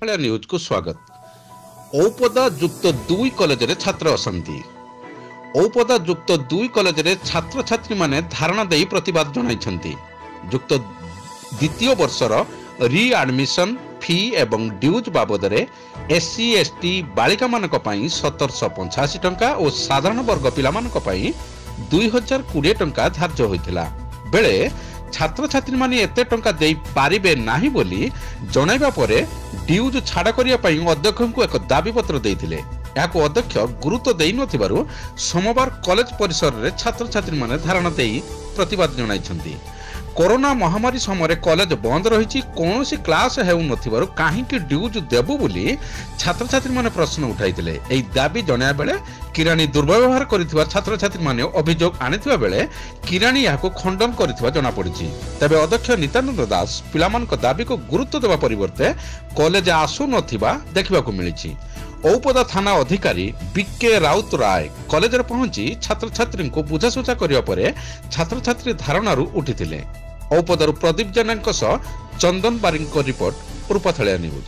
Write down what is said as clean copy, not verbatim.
रूपाथालिया news को स्वागत। औपदा युक्त 2 कॉलेज रे छात्र अशांति। औपदा युक्त 2 कॉलेज रे छात्र छात्री माने धारणा देई प्रतिवाद जणाइछन्ति। युक्त द्वितीय वर्षर रीएडमिशन फी एवं ड्यूज बाबद रे एससी एसटी बालिका मानक पई 1785 टंका और साधारण वर्ग पिला मानक पई 2020 टंका धार्य होइथिला बेले छात्र छात्री माने एते टंका देई पारिबे नाही बोली जणाइबा परे ड्यूज छाड़ करिया पई अध्यक्ष को एक दाबी पत्र देइथिले। याको अध्यक्ष गुरुत्व देइ नथिबारु सोमवार कॉलेज परिसर रे छात्र छात्री माने धारणा देई प्रतिवाद जणाइछन्ति। कोरोना महामारी समय कॉलेज बंद रही कौन क्लास हेउ नथिबारु काहींकि ड्यूज देबु बोली छात्र छात्री माने प्रश्न उठाइथिले। एई दाबी जणाया बेले किराणी दुर्व्यवहार करिथिबा छात्र छात्री माने अभियोग आनिथिबा बेले किराणी याको खंडन करिथिबा जणा पड़िछि। तबे अध्यक्ष नित्यानंद दास पिलामानक दाबी को गुरुत्व देबा परिवर्ते कॉलेज आसु नथिबा देखिबाकू मिलिछि। औपदा थाना अधिकारी बीके राउत राय कॉलेज रे पहुंची छात्र छात्री को बुझासुझा करिया परे छात्र छात्री धारणारू उठिथिले। औपदारू प्रदीप जेना चंदन बारिंग रिपोर्ट रूपाथालिया न्यूज।